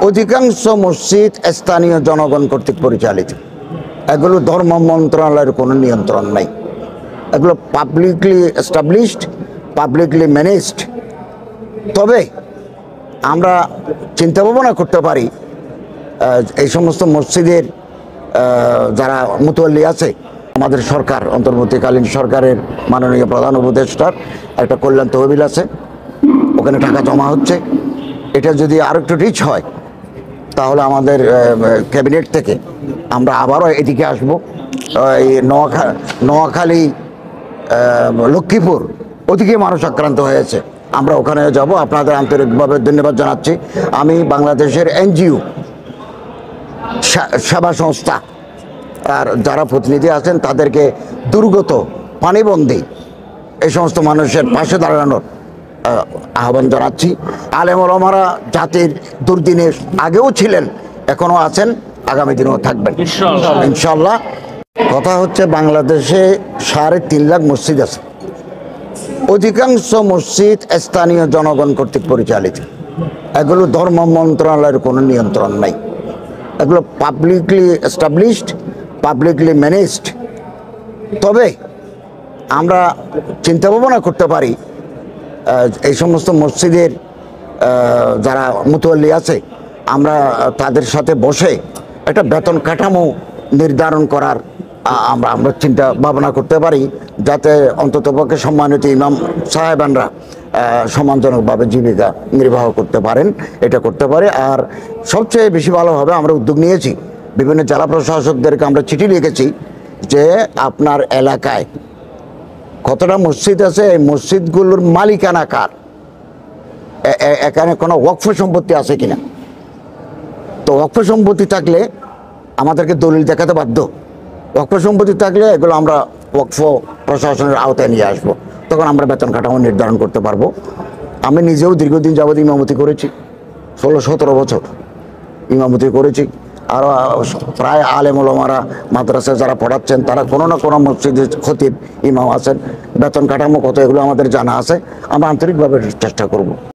অধিকাংশ মসজিদ স্থানীয় জনগণ কর্তৃক পরিচালিত। এগুলো ধর্ম মন্ত্রণালয়ের কোনো নিয়ন্ত্রণ নাই। এগুলো পাবলিকলি এস্টাবলিশড, পাবলিকলি ম্যানেজড। তবে আমরা চিন্তা ভাবনা করতে পারি এই সমস্ত মসজিদের যারা মুতওয়াল্লি আছে, আমাদের সরকার, অন্তর্বর্তীকালীন সরকারের মাননীয় প্রধান উপদেষ্টার একটা কল্যাণ তহবিল আছে, ওখানে টাকা জমা হচ্ছে। এটা যদি আরো একটু রিচ হয় তাহলে আমাদের ক্যাবিনেট থেকে আমরা আবারও এদিকে আসবো। এই নোয়াখালী, লক্ষ্মীপুর, ওদিকে মানুষ আক্রান্ত হয়েছে, আমরা ওখানে যাব। আপনাদের আন্তরিকভাবে ধন্যবাদ জানাচ্ছি। আমি বাংলাদেশের এনজিও, সেবা সংস্থা আর যারা প্রতিনিধি আছেন তাদেরকে দুর্গত, পানিবন্দী এই সমস্ত মানুষের পাশে দাঁড়ানোর আহ্বান জানাচ্ছি। আলেম ওলামারা জাতির দুর্দিনে আগেও ছিলেন, এখনো আছেন, আগামী দিনেও থাকবেন ইনশাল্লাহ। কথা হচ্ছে বাংলাদেশে 3.5 লাখ মসজিদ আছে। অধিকাংশ মসজিদ স্থানীয় জনগণ কর্তৃক পরিচালিত। এগুলো ধর্ম মন্ত্রণালয়ের কোনো নিয়ন্ত্রণ নাই। এগুলো পাবলিকলি এস্টাবলিশড, পাবলিকলি ম্যানেজড। তবে আমরা চিন্তা ভাবনা করতে পারি এই সমস্ত মসজিদের যারা মুতওয়াল্লি আছে, আমরা তাদের সাথে বসে একটা বেতন কাঠামো নির্ধারণ করার আমরা চিন্তা ভাবনা করতে পারি, যাতে অন্ততপক্ষে সম্মানিত ইমাম সাহেবানরা সম্মানজনকভাবে জীবিকা নির্বাহ করতে পারেন। এটা করতে পারে। আর সবচেয়ে বেশি ভালো হবে, আমরা উদ্যোগ নিয়েছি, বিভিন্ন জেলা প্রশাসকদেরকে আমরা চিঠি লিখেছি যে আপনার এলাকায় কতটা মসজিদ আছে, এই মসজিদগুলোর মালিকানা কার, এখানে কোনো ওয়াকফ সম্পত্তি আছে কিনা। তো ওয়াকফ সম্পত্তি থাকলে আমাদেরকে দলিল দেখাতে বাধ্য। ওয়াকফ সম্পত্তি থাকলে এগুলো আমরা ওয়াকফ প্রশাসনের আওতায় নিয়ে আসবো, তখন আমরা বেতন কাঠামো নির্ধারণ করতে পারবো। আমি নিজেও দীর্ঘদিন যাবৎ ইমামতি করেছি, 16-17 বছর ইমামতি করেছি। আরও প্রায় আলেম ওলামারা মাদ্রাসায় যারা পড়াচ্ছেন তারা কোনো না কোনো মসজিদের খতিব ইমাম আছেন। বেতন কাঠামো কত এগুলো আমাদের জানা আছে, আমরা আন্তরিকভাবে চেষ্টা করব।